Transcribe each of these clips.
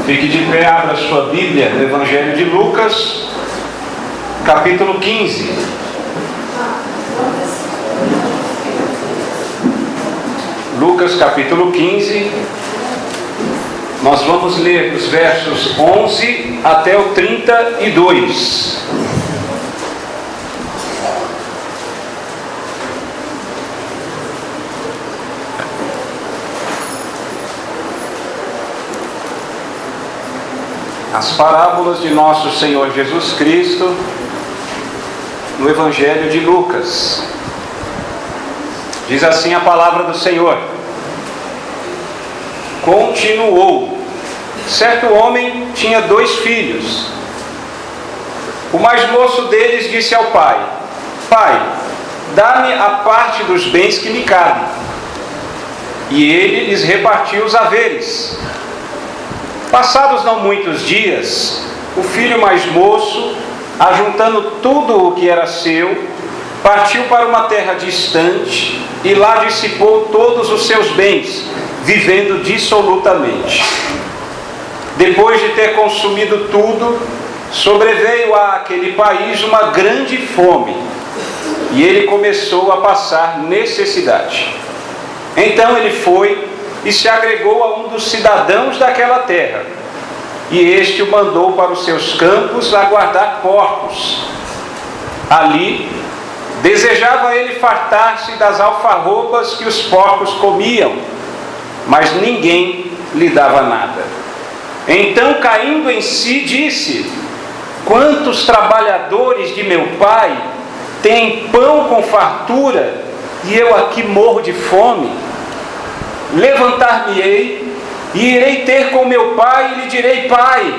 Fique de pé, abra sua Bíblia no Evangelho de Lucas, capítulo 15. Lucas, capítulo 15. Nós vamos ler os versos 11 até o 32. As parábolas de nosso Senhor Jesus Cristo no Evangelho de Lucas. Diz assim a palavra do Senhor: continuou. Certo homem tinha 2 filhos. O mais moço deles disse ao pai: Pai, dá-me a parte dos bens que me cabem. E ele lhes repartiu os haveres. Passados não muitos dias, o filho mais moço, ajuntando tudo o que era seu, partiu para uma terra distante e lá dissipou todos os seus bens, vivendo dissolutamente. Depois de ter consumido tudo, sobreveio àquele país uma grande fome, e ele começou a passar necessidade. Então ele foi e se agregou a um dos cidadãos daquela terra, e este o mandou para os seus campos a guardar porcos. Ali desejava ele fartar-se das alfarrobas que os porcos comiam, mas ninguém lhe dava nada. Então, caindo em si, disse: quantos trabalhadores de meu pai têm pão com fartura, e eu aqui morro de fome? Levantar-me-ei e irei ter com meu pai e lhe direi: Pai,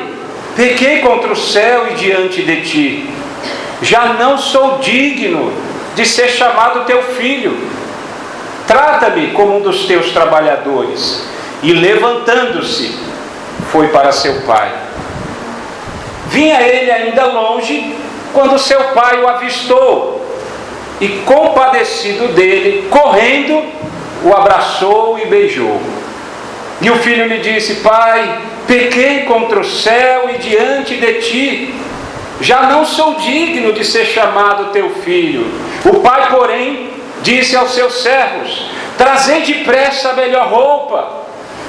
pequei contra o céu e diante de ti. Já não sou digno de ser chamado teu filho. Trata-me como um dos teus trabalhadores. E levantando-se, foi para seu pai. Vinha ele ainda longe, quando seu pai o avistou, e compadecido dele, correndo, o abraçou e beijou. E o filho lhe disse: Pai, pequei contra o céu e diante de ti. Já não sou digno de ser chamado teu filho. O pai, porém, disse aos seus servos: trazei depressa a melhor roupa,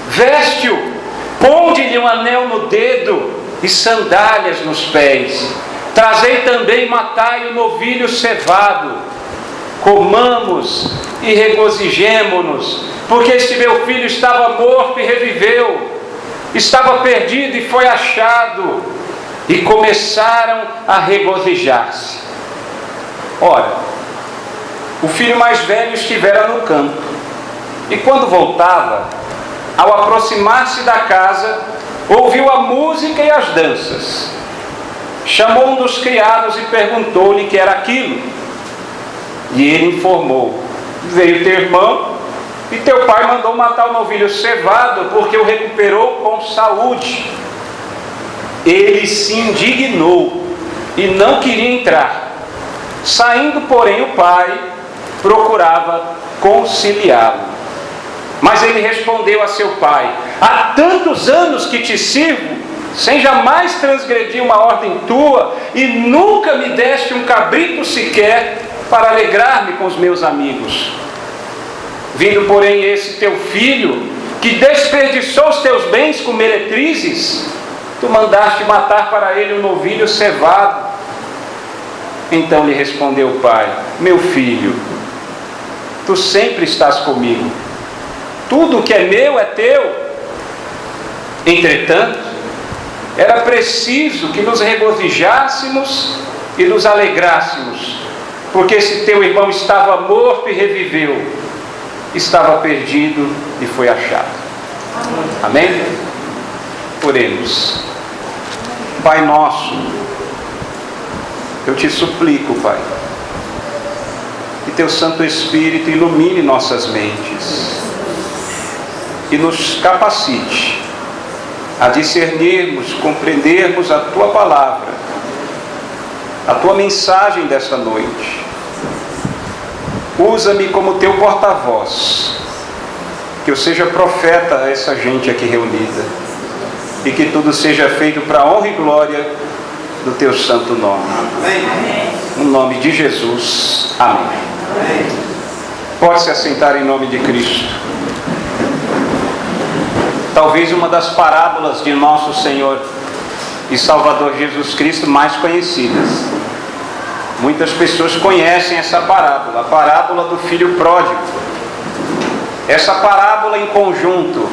veste-o, ponde-lhe um anel no dedo e sandálias nos pés. Trazei também, matai o novilho cevado. Comamos e regozijemo-nos, porque este meu filho estava morto e reviveu, estava perdido e foi achado. E começaram a regozijar-se. Ora, o filho mais velho estivera no campo, e quando voltava, ao aproximar-se da casa, ouviu a música e as danças. Chamou um dos criados e perguntou-lhe que era aquilo. E ele informou: veio teu irmão, e teu pai mandou matar o novilho cevado, porque o recuperou com saúde. Ele se indignou e não queria entrar. Saindo, porém, o pai procurava conciliá-lo. Mas ele respondeu a seu pai: há tantos anos que te sirvo, sem jamais transgredir uma ordem tua, e nunca me deste um cabrito sequer para alegrar-me com os meus amigos. Vindo, porém, esse teu filho, que desperdiçou os teus bens com meretrizes, tu mandaste matar para ele um novilho cevado. Então lhe respondeu o pai: meu filho, tu sempre estás comigo, tudo o que é meu é teu. Entretanto, era preciso que nos regozijássemos e nos alegrássemos, porque esse teu irmão estava morto e reviveu, estava perdido e foi achado. Amém? Oremos. Pai nosso, eu te suplico, Pai, que teu Santo Espírito ilumine nossas mentes e nos capacite a discernirmos, compreendermos a tua palavra, a tua mensagem desta noite. Usa-me como teu porta-voz, que eu seja profeta a essa gente aqui reunida, e que tudo seja feito para a honra e glória do teu santo nome. No nome de Jesus. Amém. Pode se assentar em nome de Cristo. Talvez uma das parábolas de nosso Senhor e Salvador Jesus Cristo mais conhecidas. Muitas pessoas conhecem essa parábola, a parábola do filho pródigo. Essa parábola, em conjunto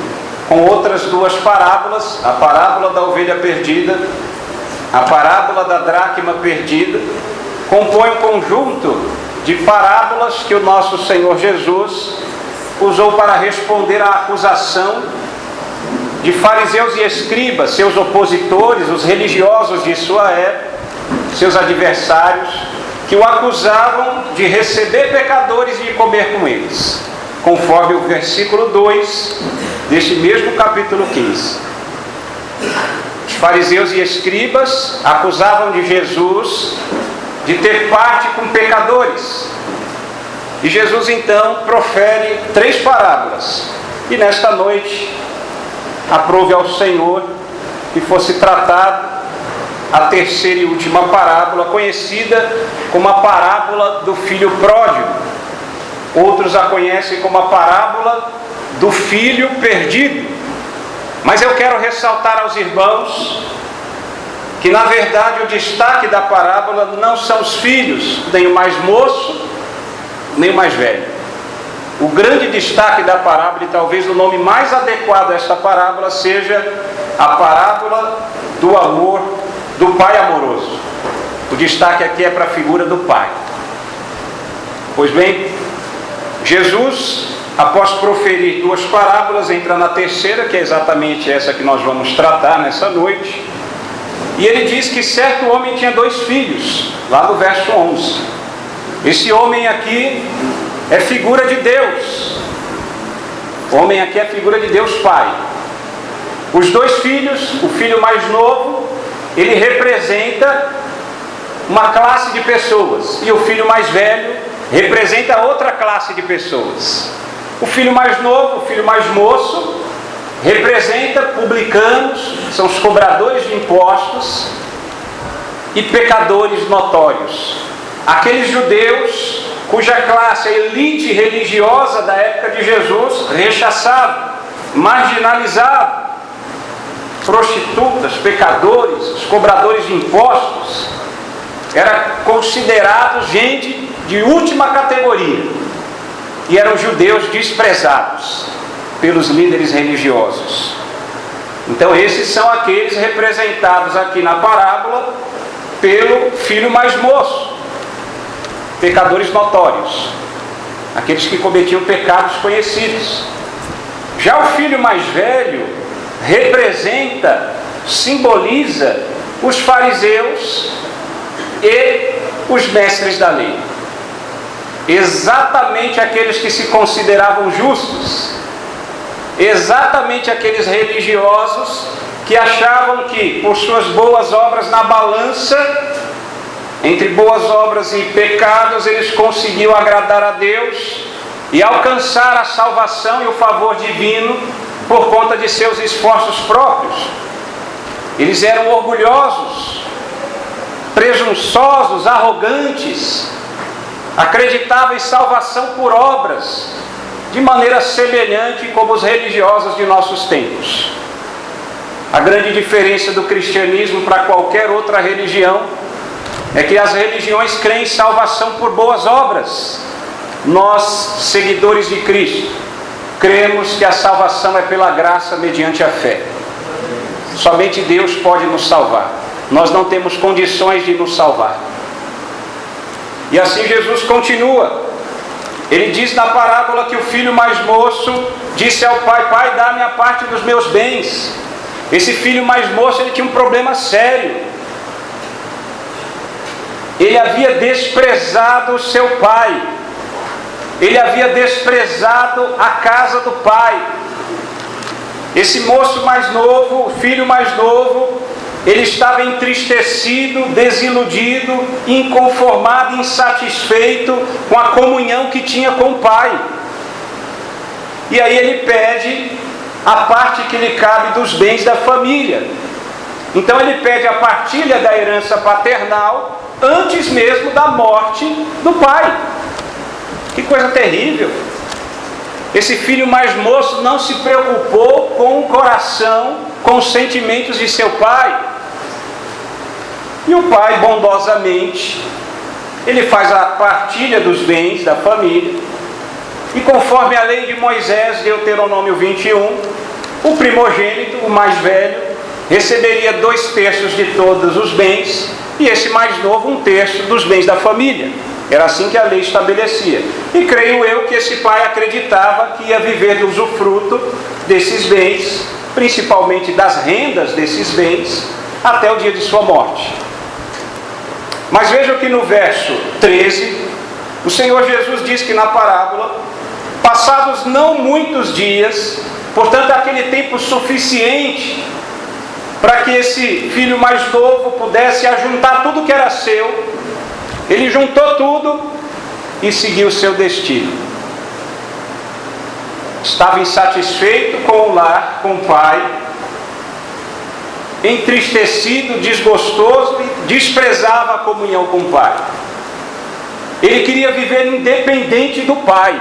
com outras duas parábolas, a parábola da ovelha perdida, a parábola da dracma perdida, compõe um conjunto de parábolas que o nosso Senhor Jesus usou para responder à acusação de fariseus e escribas, seus opositores, os religiosos de sua época, seus adversários, que o acusavam de receber pecadores e de comer com eles, conforme o versículo 2 deste mesmo capítulo 15. Os fariseus e escribas acusavam de Jesus de ter parte com pecadores. E Jesus então profere 3 parábolas. E nesta noite, aprove ao Senhor que fosse tratada a terceira e última parábola, conhecida como a parábola do filho pródigo. Outros a conhecem como a parábola do filho perdido. Mas eu quero ressaltar aos irmãos que, na verdade, o destaque da parábola não são os filhos, nem o mais moço, nem o mais velho. O grande destaque da parábola, e talvez o nome mais adequado a esta parábola, seja a parábola do amor do pai amoroso. O destaque aqui é para a figura do pai. Pois bem, Jesus, após proferir 2 parábolas, entra na terceira, que é exatamente essa que nós vamos tratar nessa noite. E ele diz que certo homem tinha 2 filhos, lá no verso 11. Esse homem aqui é figura de Deus. O homem aqui é figura de Deus Pai. Os 2 filhos, o filho mais novo, ele representa uma classe de pessoas, e o filho mais velho representa outra classe de pessoas. O filho mais novo, o filho mais moço, representa publicanos, são os cobradores de impostos, e pecadores notórios. Aqueles judeus cuja classe, a elite religiosa da época de Jesus, rechaçava, marginalizava. Prostitutas, pecadores, os cobradores de impostos, eram considerados gente de última categoria, e eram judeus desprezados pelos líderes religiosos. Então esses são aqueles representados aqui na parábola pelo filho mais moço, pecadores notórios, aqueles que cometiam pecados conhecidos. Já o filho mais velho representa, simboliza os fariseus e os mestres da lei. Exatamente aqueles que se consideravam justos, exatamente aqueles religiosos que achavam que, por suas boas obras na balança, entre boas obras e pecados, eles conseguiam agradar a Deus e alcançar a salvação e o favor divino por conta de seus esforços próprios. Eles eram orgulhosos, presunçosos, arrogantes, acreditavam em salvação por obras, de maneira semelhante como os religiosos de nossos tempos. A grande diferença do cristianismo para qualquer outra religião é que as religiões creem em salvação por boas obras. Nós, seguidores de Cristo, cremos que a salvação é pela graça mediante a fé. Somente Deus pode nos salvar. Nós não temos condições de nos salvar. E assim Jesus continua. Ele diz na parábola que o filho mais moço disse ao pai: pai, dá-me a parte dos meus bens. Esse filho mais moço, ele tinha um problema sério. Ele havia desprezado o seu pai. Ele havia desprezado a casa do pai. Esse moço mais novo, o filho mais novo, ele estava entristecido, desiludido, inconformado, insatisfeito com a comunhão que tinha com o pai. E aí ele pede a parte que lhe cabe dos bens da família. Então ele pede a partilha da herança paternal antes mesmo da morte do pai. Que coisa terrível! Esse filho mais moço não se preocupou com o coração, com os sentimentos de seu pai. E o pai, bondosamente, ele faz a partilha dos bens da família. E conforme a lei de Moisés, Deuteronômio 21, o primogênito, o mais velho, receberia 2/3 de todos os bens, e esse mais novo 1/3 dos bens da família. Era assim que a lei estabelecia. E creio eu que esse pai acreditava que ia viver do usufruto desses bens, principalmente das rendas desses bens, até o dia de sua morte. Mas vejam que no verso 13, o Senhor Jesus diz que na parábola, passados não muitos dias, portanto aquele tempo suficiente para que esse filho mais novo pudesse ajuntar tudo que era seu, ele juntou tudo e seguiu o seu destino. Estava insatisfeito com o lar, com o pai, entristecido, desgostoso e desprezava a comunhão com o pai. Ele queria viver independente do pai.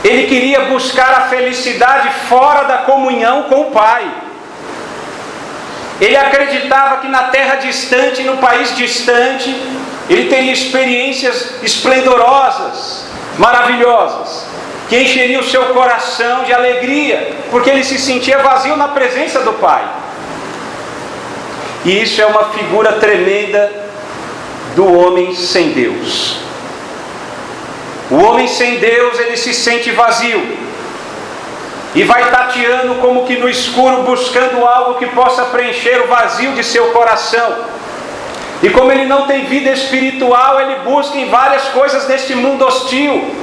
Ele queria buscar a felicidade fora da comunhão com o pai. Ele acreditava que na terra distante, no país distante, ele teria experiências esplendorosas, maravilhosas, que encheriam o seu coração de alegria, porque ele se sentia vazio na presença do pai. E isso é uma figura tremenda do homem sem Deus. O homem sem Deus, ele se sente vazio e vai tateando como que no escuro, buscando algo que possa preencher o vazio de seu coração. E como ele não tem vida espiritual, ele busca em várias coisas neste mundo hostil.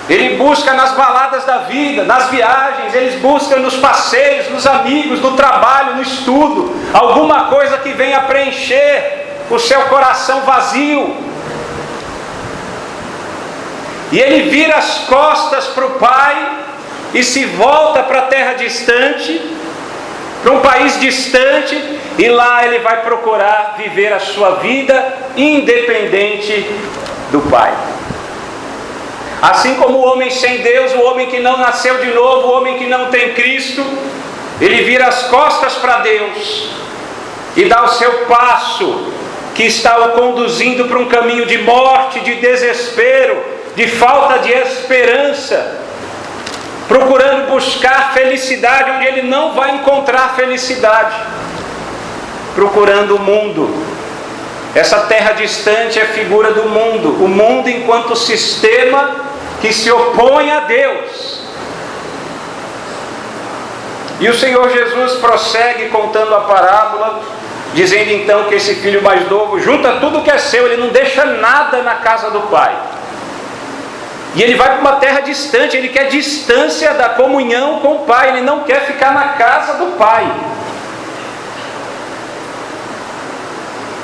Ele busca nas baladas da vida, nas viagens, ele busca nos passeios, nos amigos, no trabalho, no estudo, alguma coisa que venha preencher o seu coração vazio. E ele vira as costas para o pai e se volta para a terra distante, para um país distante, e lá ele vai procurar viver a sua vida independente do pai. Assim como o homem sem Deus, o homem que não nasceu de novo, o homem que não tem Cristo, ele vira as costas para Deus e dá o seu passo, que está o conduzindo para um caminho de morte, de desespero, de falta de esperança, procurando buscar felicidade onde ele não vai encontrar felicidade, procurando o mundo. Essa terra distante é figura do mundo, o mundo enquanto sistema que se opõe a Deus. E o Senhor Jesus prossegue contando a parábola, dizendo então que esse filho mais novo junta tudo que é seu, ele não deixa nada na casa do pai. E ele vai para uma terra distante, ele quer distância da comunhão com o pai, ele não quer ficar na casa do pai.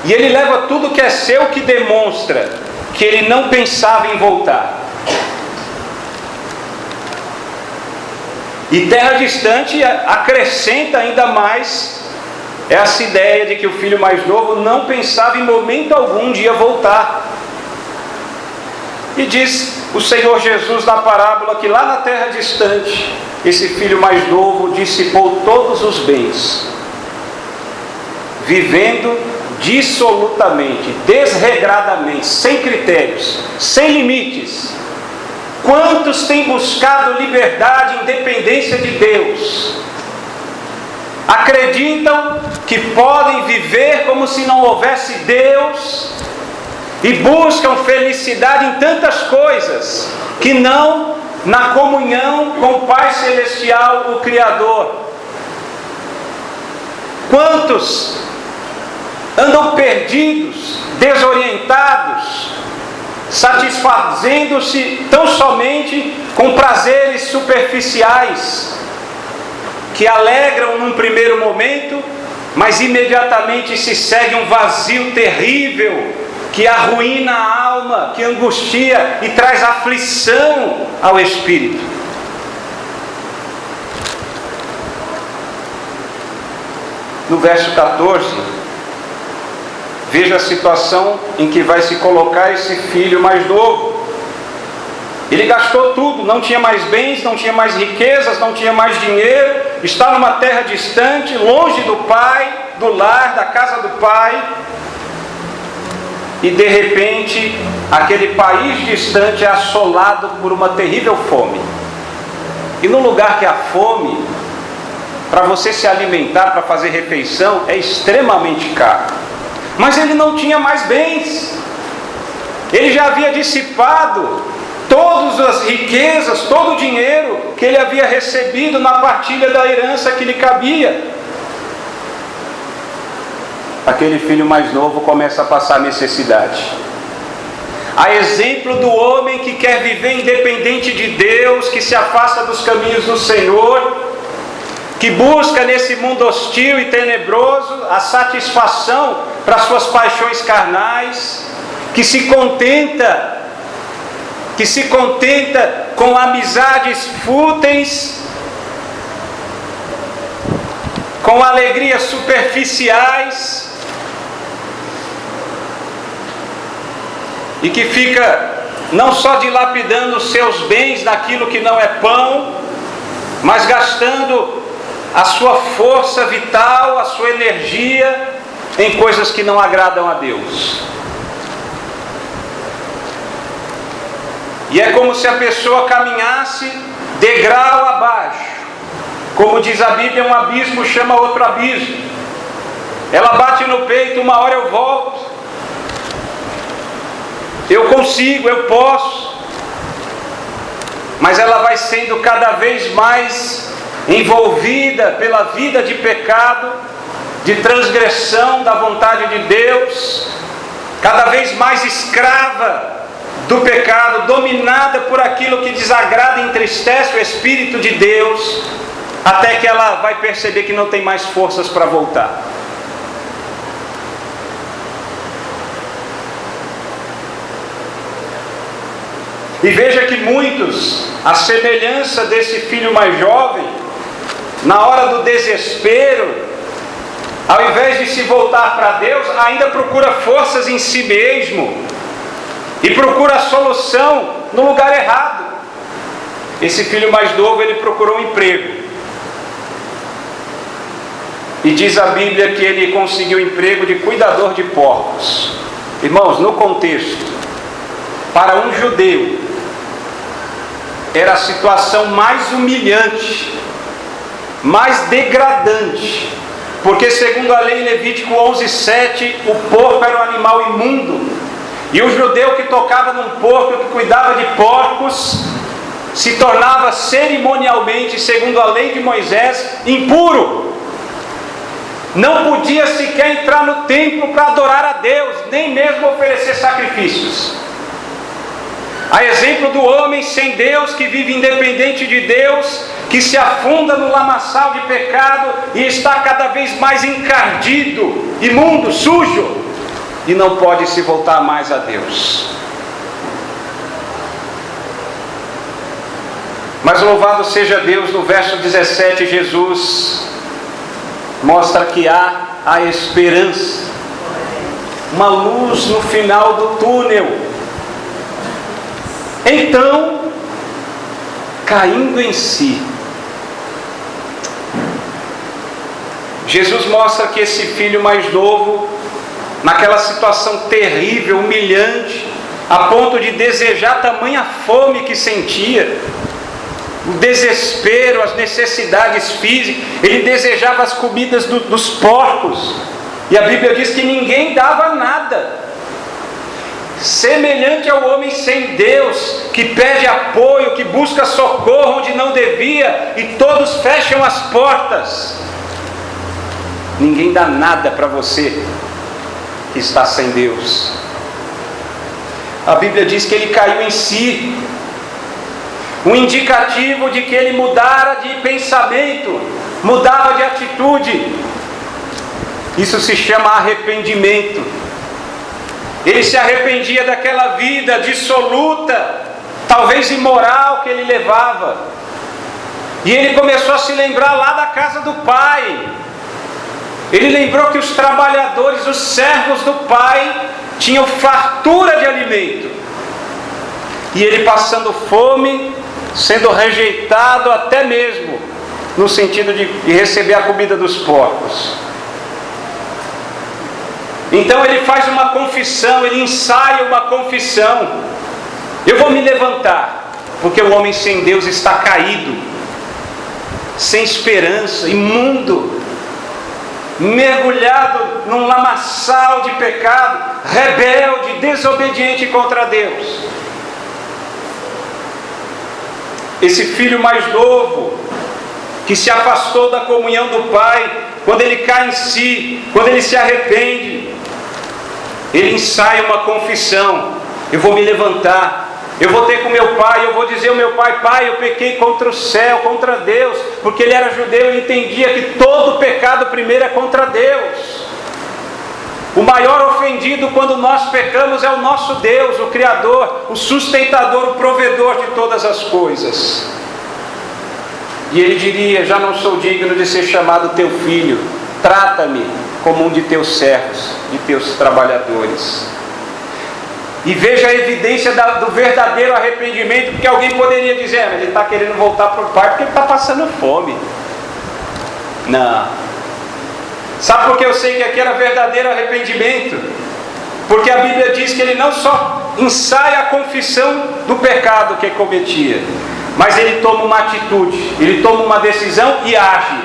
E ele leva tudo que é seu, que demonstra que ele não pensava em voltar. E terra distante acrescenta ainda mais essa ideia de que o filho mais novo não pensava em momento algum de voltar. E diz o Senhor Jesus na parábola que lá na terra distante, esse filho mais novo dissipou todos os bens, vivendo dissolutamente, desregradamente, sem critérios, sem limites. Quantos têm buscado liberdade e independência de Deus? Acreditam que podem viver como se não houvesse Deus e buscam felicidade em tantas coisas que não na comunhão com o Pai Celestial, o Criador. Quantos andam perdidos, desorientados, satisfazendo-se tão somente com prazeres superficiais, que alegram num primeiro momento, mas imediatamente se segue um vazio terrível, que arruína a alma, que angustia e traz aflição ao espírito. No verso 14, veja a situação em que vai se colocar esse filho mais novo. Ele gastou tudo, não tinha mais bens, não tinha mais riquezas, não tinha mais dinheiro, está numa terra distante, longe do pai, do lar, da casa do pai. E de repente, aquele país distante é assolado por uma terrível fome. E no lugar que há fome, para você se alimentar, para fazer refeição, é extremamente caro. Mas ele não tinha mais bens. Ele já havia dissipado todas as riquezas, todo o dinheiro que ele havia recebido na partilha da herança que lhe cabia. Aquele filho mais novo começa a passar necessidade. A exemplo do homem que quer viver independente de Deus, que se afasta dos caminhos do Senhor, que busca nesse mundo hostil e tenebroso a satisfação para suas paixões carnais, que se contenta com amizades fúteis, com alegrias superficiais, e que fica não só dilapidando os seus bens naquilo que não é pão, mas gastando a sua força vital, a sua energia em coisas que não agradam a Deus. E é como se a pessoa caminhasse degrau abaixo. Como diz a Bíblia, um abismo chama outro abismo. Ela bate no peito, uma hora eu volto. Eu consigo, eu posso. Mas ela vai sendo cada vez mais envolvida pela vida de pecado, de transgressão da vontade de Deus, cada vez mais escrava do pecado, dominada por aquilo que desagrada e entristece o Espírito de Deus, até que ela vai perceber que não tem mais forças para voltar. E veja que muitos, à semelhança desse filho mais jovem, na hora do desespero, ao invés de se voltar para Deus, ainda procura forças em si mesmo e procura a solução no lugar errado. Esse filho mais novo, ele procurou um emprego. E diz a Bíblia que ele conseguiu o emprego de cuidador de porcos. Irmãos, no contexto, para um judeu, era a situação mais humilhante, mais degradante, porque segundo a lei Levítico 11:7, o porco era um animal imundo, e o judeu que tocava num porco, que cuidava de porcos, se tornava cerimonialmente, segundo a lei de Moisés, impuro. Não podia sequer entrar no templo para adorar a Deus, nem mesmo oferecer sacrifícios. A exemplo do homem sem Deus, que vive independente de Deus, que se afunda no lamaçal de pecado e está cada vez mais encardido, imundo, sujo, e não pode se voltar mais a Deus. Mas louvado seja Deus, no verso 17, Jesus mostra que há a esperança, uma luz no final do túnel. Então, caindo em si, Jesus mostra que esse filho mais novo, naquela situação terrível, humilhante, a ponto de desejar tamanha fome que sentia, o desespero, as necessidades físicas, ele desejava as comidas dos porcos, e a Bíblia diz que ninguém dava nada. Semelhante ao homem sem Deus, que pede apoio, que busca socorro onde não devia, e todos fecham as portas. Ninguém dá nada para você que está sem Deus. A Bíblia diz que ele caiu em si, um indicativo de que ele mudara de pensamento, mudava de atitude. Isso se chama arrependimento. Ele se arrependia daquela vida dissoluta, talvez imoral, que ele levava. E ele começou a se lembrar lá da casa do pai. Ele lembrou que os trabalhadores, os servos do pai, tinham fartura de alimento. E ele passando fome, sendo rejeitado até mesmo no sentido de receber a comida dos porcos. Então ele faz uma confissão, ele ensaia uma confissão: eu vou me levantar, porque o homem sem Deus está caído, sem esperança, imundo, mergulhado num lamaçal de pecado, rebelde, desobediente contra Deus. Esse filho mais novo, que se afastou da comunhão do pai, quando ele cai em si, quando ele se arrepende, ele ensaia uma confissão: eu vou me levantar, eu vou ter com meu pai, eu vou dizer ao meu pai: pai, eu pequei contra o céu, contra Deus. Porque ele era judeu e entendia que todo pecado primeiro é contra Deus. O maior ofendido quando nós pecamos é o nosso Deus, o Criador, o sustentador, o provedor de todas as coisas. E ele diria: já não sou digno de ser chamado teu filho, trata-me como um de teus servos, de teus trabalhadores. E veja a evidência do verdadeiro arrependimento, porque alguém poderia dizer: ele está querendo voltar para o pai porque ele está passando fome. Não. Sabe por que eu sei que aqui era verdadeiro arrependimento? Porque a Bíblia diz que ele não só ensaia a confissão do pecado que cometia, mas ele toma uma atitude, ele toma uma decisão e age.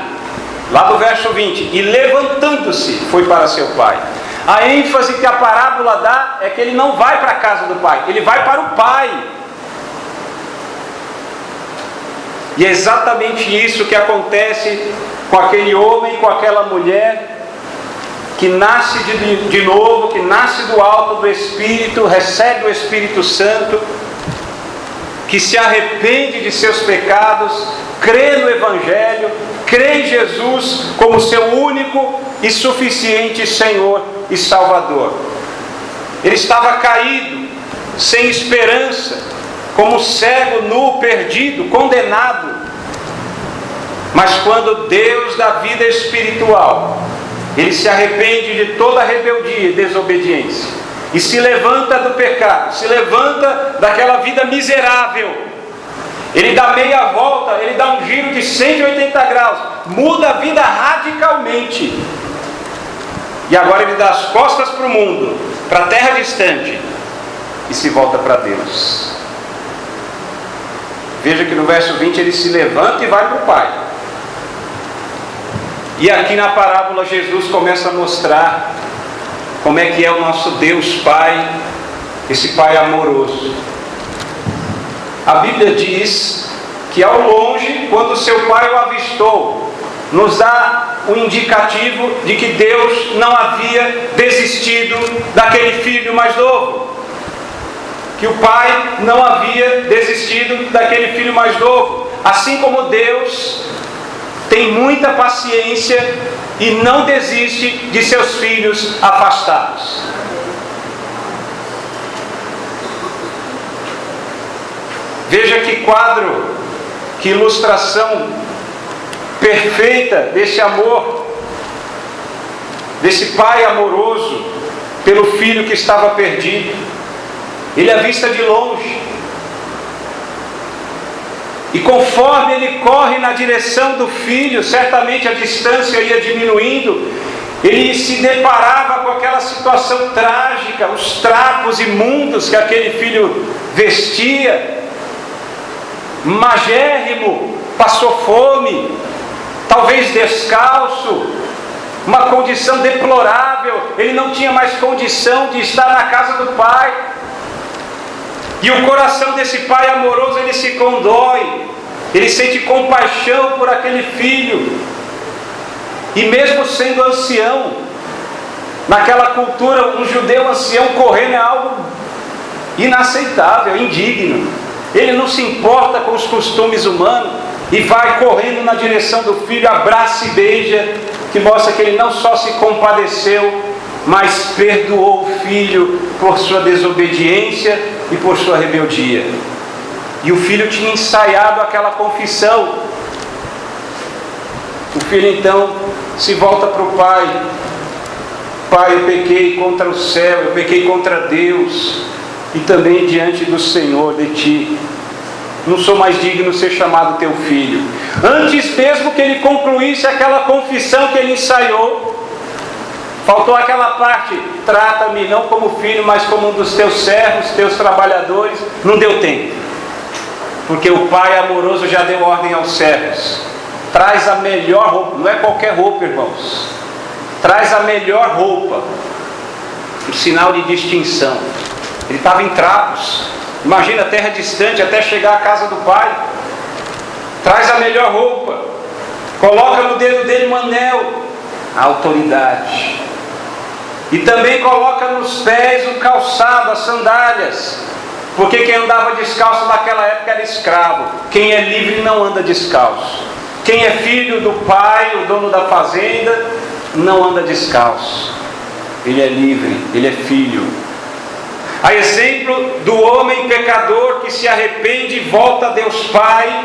Lá do verso 20: e levantando-se, foi para seu pai. A ênfase que a parábola dá é que ele não vai para a casa do pai, ele vai para o pai. E é exatamente isso que acontece com aquele homem, com aquela mulher, que nasce de novo, que nasce do alto do Espírito, recebe o Espírito Santo, que se arrepende de seus pecados, crê no Evangelho, crê em Jesus como seu único e suficiente Senhor e Salvador. Ele estava caído, sem esperança, como cego, nu, perdido, condenado. Mas quando Deus da vida espiritual, ele se arrepende de toda a rebeldia e desobediência, e se levanta do pecado, se levanta daquela vida miserável, ele dá meia volta, ele dá um giro de 180 graus, muda a vida radicalmente, e agora ele dá as costas para o mundo, para a terra distante, e se volta para Deus. Veja que no verso 20 ele se levanta e vai para o Pai. E aqui na parábola Jesus começa a mostrar como é que é o nosso Deus Pai, esse Pai amoroso. A Bíblia diz que ao longe, quando seu pai o avistou, nos dá um indicativo de que Deus não havia desistido daquele filho mais novo. Que o pai não havia desistido daquele filho mais novo. Assim como Deus tem muita paciência e não desiste de seus filhos afastados. Veja que quadro, que ilustração perfeita desse amor, desse pai amoroso pelo filho que estava perdido. Ele avista de longe, e conforme ele corre na direção do filho, certamente a distância ia diminuindo, ele se deparava com aquela situação trágica, os trapos imundos que aquele filho vestia, magérrimo, passou fome, talvez descalço, uma condição deplorável, ele não tinha mais condição de estar na casa do pai. E o coração desse pai amoroso, ele se condói, ele sente compaixão por aquele filho. E mesmo sendo ancião, naquela cultura, um judeu ancião correndo é algo inaceitável, indigno. Ele não se importa com os costumes humanos e vai correndo na direção do filho, abraça e beija, que mostra que ele não só se compadeceu, mas perdoou o filho por sua desobediência e por sua rebeldia. E o filho tinha ensaiado aquela confissão. O filho então se volta para o pai: Pai, eu pequei contra o céu, eu pequei contra Deus e também diante do Senhor, de ti. Não sou mais digno de ser chamado teu filho. Antes mesmo que ele concluísse aquela confissão que ele ensaiou, faltou aquela parte: trata-me não como filho, mas como um dos teus servos, teus trabalhadores. Não deu tempo, porque o pai amoroso já deu ordem aos servos: traz a melhor roupa. Não é qualquer roupa, irmãos. Traz a melhor roupa, um sinal de distinção. Ele estava em trapos. Imagina, terra distante, até chegar à casa do pai. Traz a melhor roupa, coloca no dedo dele um anel, a autoridade. E também coloca nos pés o calçado, as sandálias, porque quem andava descalço naquela época era escravo. Quem é livre não anda descalço. Quem é filho do pai, o dono da fazenda, não anda descalço. Ele é livre, ele é filho. A exemplo do homem pecador que se arrepende e volta a Deus Pai,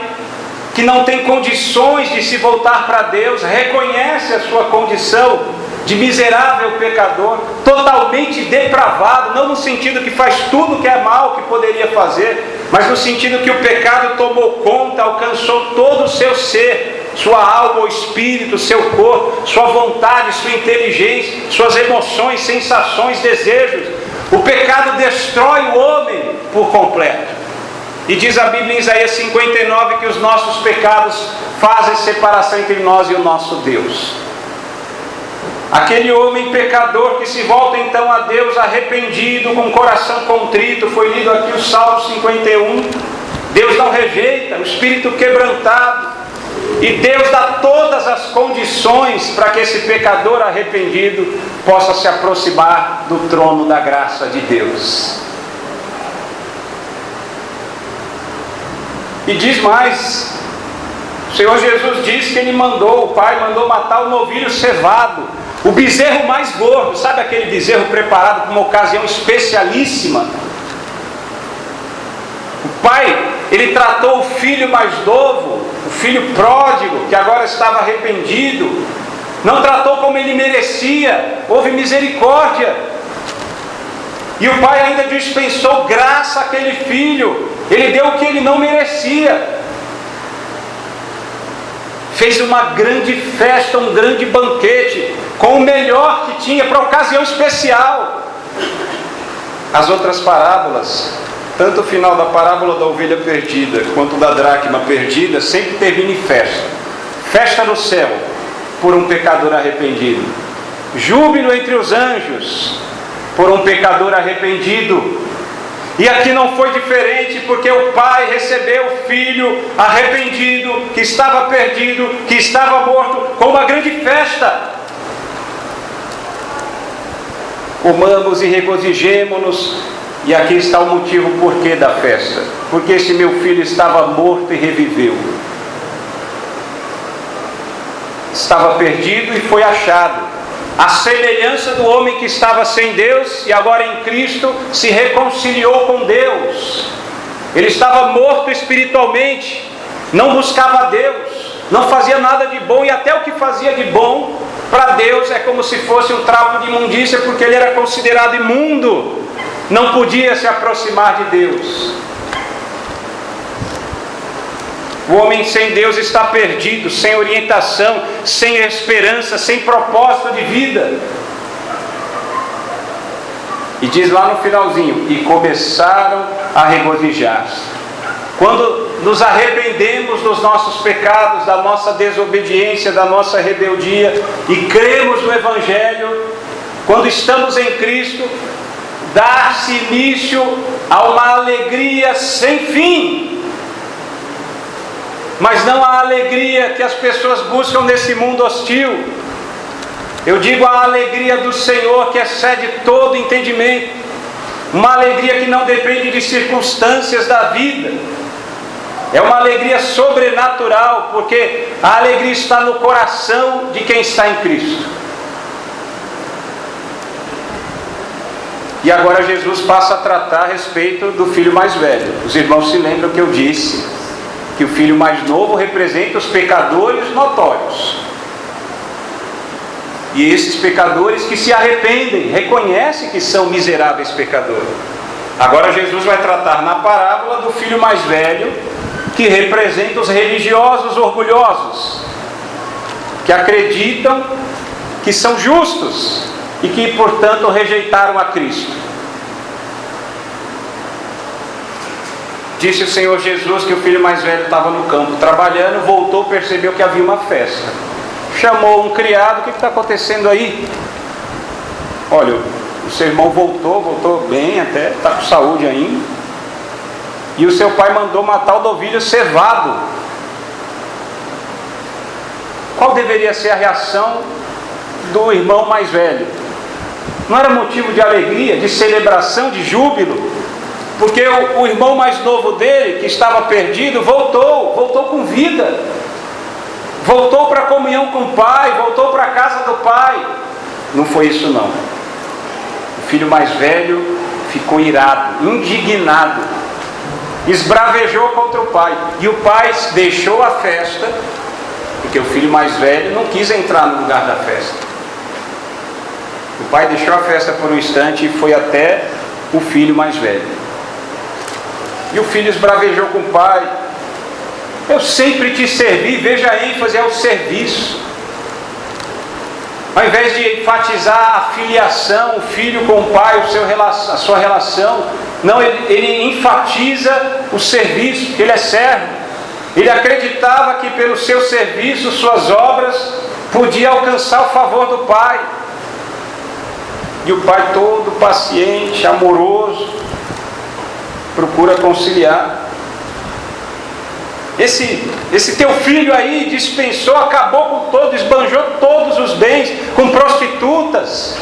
que não tem condições de se voltar para Deus, reconhece a sua condição de miserável pecador, totalmente depravado, não no sentido que faz tudo que é mal que poderia fazer, mas no sentido que o pecado tomou conta, alcançou todo o seu ser, sua alma, o espírito, seu corpo, sua vontade, sua inteligência, suas emoções, sensações, desejos. O pecado destrói o homem por completo. E diz a Bíblia em Isaías 59 que os nossos pecados fazem separação entre nós e o nosso Deus. Aquele homem pecador que se volta então a Deus arrependido, com o coração contrito, foi lido aqui o Salmo 51. Deus não rejeita, o espírito quebrantado. E Deus dá todas as condições para que esse pecador arrependido possa se aproximar do trono da graça de Deus. E diz mais, o Senhor Jesus diz que Ele mandou, o Pai mandou matar o novilho cevado, o bezerro mais gordo. Sabe aquele bezerro preparado para uma ocasião especialíssima? O Pai, Ele tratou o filho mais novo, o filho pródigo, que agora estava arrependido, não tratou como ele merecia, houve misericórdia. E o pai ainda dispensou graça àquele filho, ele deu o que ele não merecia. Fez uma grande festa, um grande banquete, com o melhor que tinha para ocasião especial. As outras parábolas, tanto o final da parábola da ovelha perdida quanto da dracma perdida, sempre termina em festa. Festa no céu por um pecador arrependido. Júbilo entre os anjos por um pecador arrependido. E aqui não foi diferente, porque o pai recebeu o filho arrependido, que estava perdido, que estava morto, com uma grande festa. Comamos e regozijemo-nos. E aqui está o motivo porquê da festa. Porque esse meu filho estava morto e reviveu. Estava perdido e foi achado. A semelhança do homem que estava sem Deus e agora em Cristo se reconciliou com Deus. Ele estava morto espiritualmente, não buscava Deus, não fazia nada de bom, e até o que fazia de bom para Deus é como se fosse um trapo de imundícia, porque ele era considerado imundo, não podia se aproximar de Deus. O homem sem Deus está perdido, sem orientação, sem esperança, sem propósito de vida. E diz lá no finalzinho: e começaram a regozijar-se. Quando nos arrependemos dos nossos pecados, da nossa desobediência, da nossa rebeldia, e cremos no Evangelho, quando estamos em Cristo, dá-se início a uma alegria sem fim. Mas não a alegria que as pessoas buscam nesse mundo hostil. Eu digo a alegria do Senhor, que excede todo entendimento. Uma alegria que não depende de circunstâncias da vida. É uma alegria sobrenatural, porque a alegria está no coração de quem está em Cristo. E agora Jesus passa a tratar a respeito do filho mais velho. Os irmãos se lembram que eu disse que o filho mais novo representa os pecadores notórios. E esses pecadores que se arrependem, reconhecem que são miseráveis pecadores. Agora Jesus vai tratar na parábola do filho mais velho, que representa os religiosos orgulhosos, que acreditam que são justos e que, portanto, rejeitaram a Cristo. Disse o Senhor Jesus que o filho mais velho estava no campo trabalhando, voltou, percebeu que havia uma festa. Chamou um criado: o que está acontecendo aí? Olha, o seu irmão voltou bem até, está com saúde ainda. E o seu pai mandou matar o novilho cevado. Qual deveria ser a reação do irmão mais velho? Não era motivo de alegria, de celebração, de júbilo? Porque o irmão mais novo dele, que estava perdido, voltou com vida. Voltou para a comunhão com o pai, voltou para a casa do pai. Não foi isso não. O filho mais velho ficou irado, indignado, esbravejou contra o pai. E o pai deixou a festa, porque o filho mais velho não quis entrar no lugar da festa. O pai deixou a festa por um instante e foi até o filho mais velho. E o filho esbravejou com o pai: eu sempre te servi. Veja a ênfase ao serviço. Ao invés de enfatizar a filiação, o filho com o pai, a sua relação, não, ele enfatiza o serviço, que ele é servo. Ele acreditava que pelo seu serviço, suas obras, podia alcançar o favor do pai. E o pai, todo paciente, amoroso, procura conciliar. Esse teu filho aí dispensou, acabou com todo, esbanjou todos os bens com prostitutas.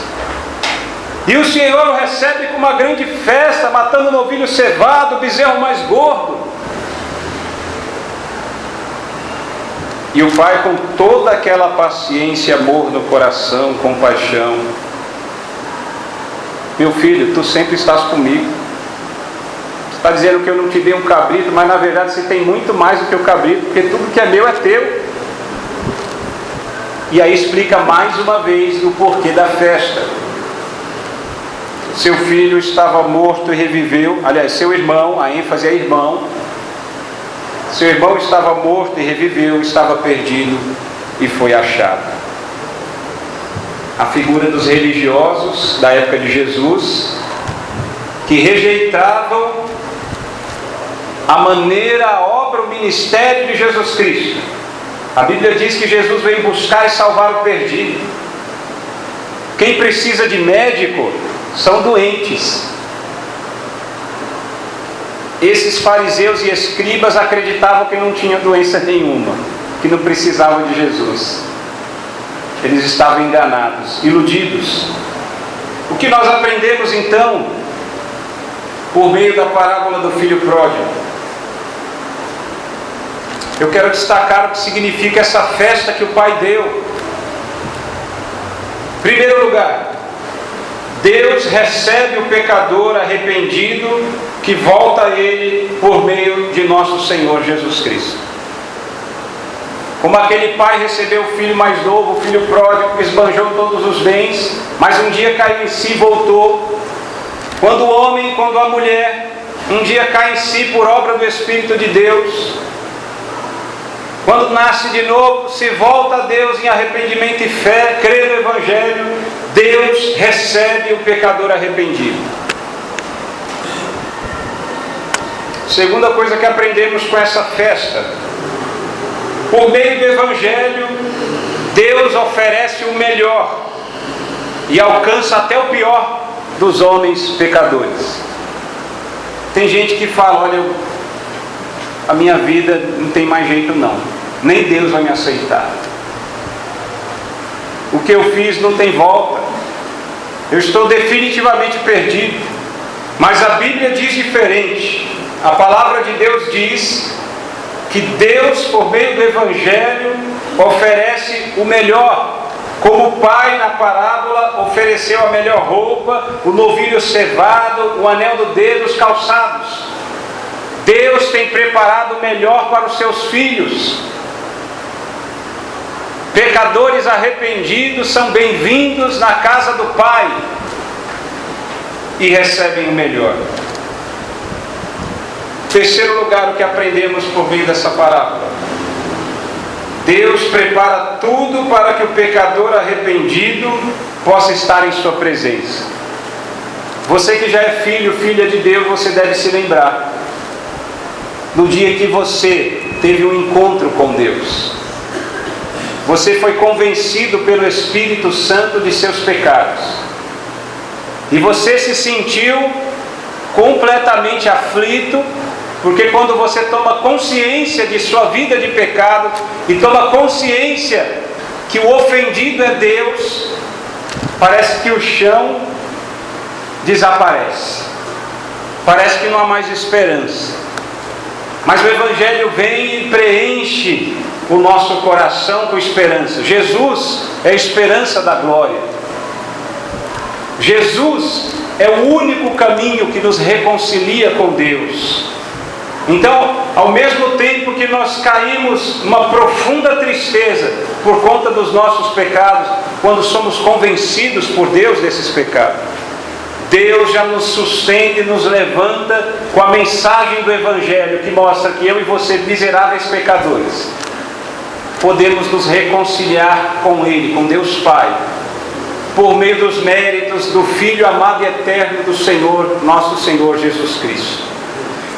E o Senhor o recebe com uma grande festa, matando um novilho cevado, o bezerro mais gordo. E o pai, com toda aquela paciência, amor no coração, compaixão: meu filho, tu sempre estás comigo. Está dizendo que eu não te dei um cabrito, mas na verdade você tem muito mais do que o cabrito, porque tudo que é meu é teu. E aí explica mais uma vez o porquê da festa. Seu filho estava morto e reviveu. Aliás, seu irmão, a ênfase é irmão. Seu irmão estava morto e reviveu, estava perdido e foi achado. A figura dos religiosos da época de Jesus, que rejeitavam a maneira, a obra, o ministério de Jesus Cristo. A Bíblia diz que Jesus veio buscar e salvar o perdido. Quem precisa de médico são doentes. Esses fariseus e escribas acreditavam que não tinham doença nenhuma, que não precisavam de Jesus. Eles estavam enganados, iludidos. O que nós aprendemos então, por meio da parábola do filho pródigo? Eu quero destacar o que significa essa festa que o pai deu. Em primeiro lugar, Deus recebe o pecador arrependido que volta a Ele por meio de nosso Senhor Jesus Cristo. Como aquele pai recebeu o filho mais novo, o filho pródigo, que esbanjou todos os bens, mas um dia caiu em si e voltou. Quando o homem, quando a mulher, um dia cai em si por obra do Espírito de Deus, quando nasce de novo, se volta a Deus em arrependimento e fé, crê no Evangelho, Deus recebe o pecador arrependido. Segunda coisa que aprendemos com essa festa: por meio do Evangelho, Deus oferece o melhor e alcança até o pior dos homens pecadores. Tem gente que fala: olha, a minha vida não tem mais jeito não, nem Deus vai me aceitar. O que eu fiz não tem volta, eu estou definitivamente perdido. Mas a Bíblia diz diferente. A palavra de Deus diz que Deus, por meio do Evangelho, oferece o melhor Como o pai na parábola ofereceu a melhor roupa, o novilho cevado, o anel do dedo, os calçados. Deus tem preparado o melhor para os seus filhos. Pecadores arrependidos são bem-vindos na casa do Pai e recebem o melhor. Terceiro lugar, o que aprendemos por meio dessa parábola: Deus prepara tudo para que o pecador arrependido possa estar em sua presença. Você que já é filho, filha de Deus, você deve se lembrar no dia que você teve um encontro com Deus. Você foi convencido pelo Espírito Santo de seus pecados. E você se sentiu completamente aflito, porque quando você toma consciência de sua vida de pecado e toma consciência que o ofendido é Deus, parece que o chão desaparece. Parece que não há mais esperança. Mas o Evangelho vem e preenche o nosso coração com esperança. Jesus é a esperança da glória. Jesus é o único caminho que nos reconcilia com Deus. Então, ao mesmo tempo que nós caímos numa profunda tristeza por conta dos nossos pecados, quando somos convencidos por Deus desses pecados, Deus já nos sustenta e nos levanta com a mensagem do Evangelho, que mostra que eu e você, miseráveis pecadores, podemos nos reconciliar com Ele, com Deus Pai, por meio dos méritos do Filho amado e eterno do Senhor, nosso Senhor Jesus Cristo.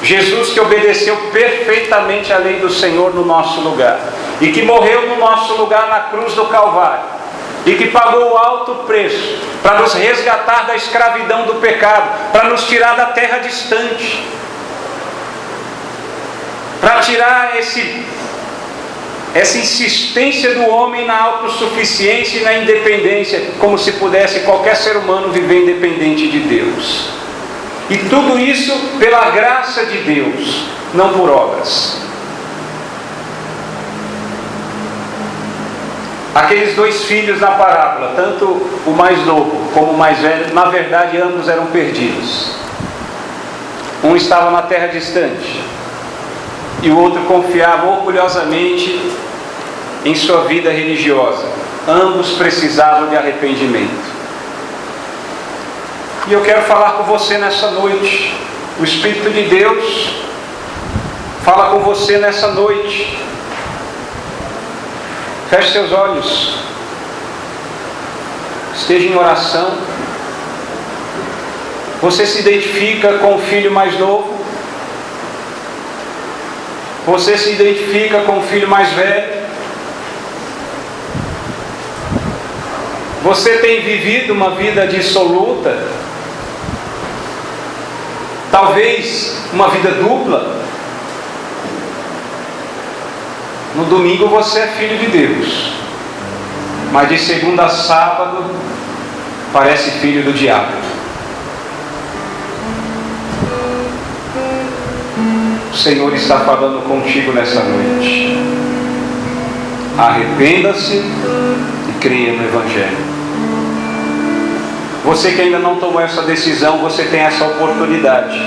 Jesus que obedeceu perfeitamente a lei do Senhor no nosso lugar, e que morreu no nosso lugar na cruz do Calvário, e que pagou o alto preço para nos resgatar da escravidão do pecado, para nos tirar da terra distante, para tirar essa insistência do homem na autossuficiência e na independência, como se pudesse qualquer ser humano viver independente de Deus. E tudo isso pela graça de Deus, não por obras. Aqueles dois filhos na parábola, tanto o mais novo como o mais velho, na verdade ambos eram perdidos. Um estava na terra distante e o outro confiava orgulhosamente em sua vida religiosa. Ambos precisavam de arrependimento. E eu quero falar com você nessa noite. O Espírito de Deus fala com você nessa noite. Feche seus olhos. Esteja em oração. Você se identifica com o filho mais novo? Você se identifica com o filho mais velho? Você tem vivido uma vida dissoluta? Talvez uma vida dupla? No domingo você é filho de Deus, mas de segunda a sábado parece filho do diabo. O Senhor está falando contigo nessa noite. Arrependa-se e creia no Evangelho. Você que ainda não tomou essa decisão, você tem essa oportunidade.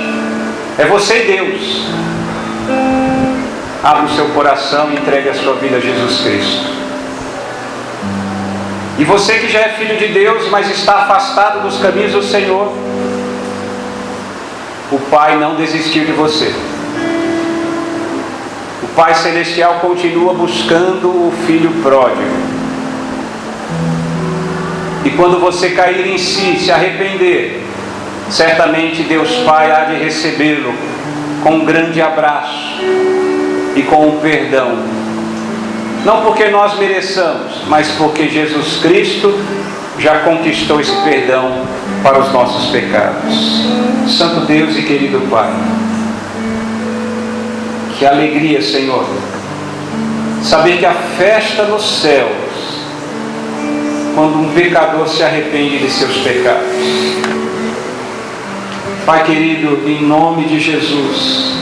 É você e Deus. Abra o seu coração e entregue a sua vida a Jesus Cristo. E você que já é filho de Deus, mas está afastado dos caminhos do Senhor, o Pai não desistiu de você. O Pai Celestial continua buscando o Filho pródigo. E quando você cair em si, se arrepender, certamente Deus Pai há de recebê-lo com um grande abraço e com um perdão. Não porque nós mereçamos, mas porque Jesus Cristo já conquistou esse perdão para os nossos pecados. Santo Deus e querido Pai, que alegria, Senhor, saber que a festa nos céus, quando um pecador se arrepende de seus pecados. Pai querido, em nome de Jesus,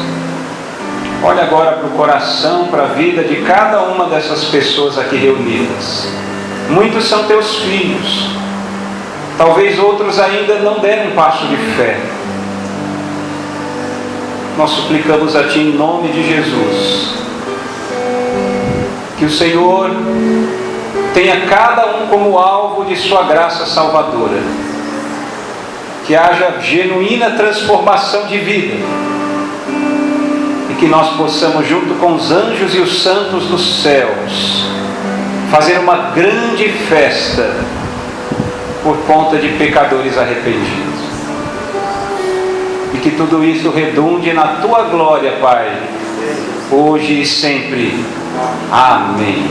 olha agora para o coração, para a vida de cada uma dessas pessoas aqui reunidas. Muitos são teus filhos. Talvez outros ainda não deram um passo de fé. Nós suplicamos a Ti em nome de Jesus, que o Senhor tenha cada um como alvo de sua graça salvadora, que haja genuína transformação de vida, e que nós possamos, junto com os anjos e os santos dos céus, fazer uma grande festa por conta de pecadores arrependidos. E que tudo isso redunde na Tua glória, Pai, hoje e sempre. Amém.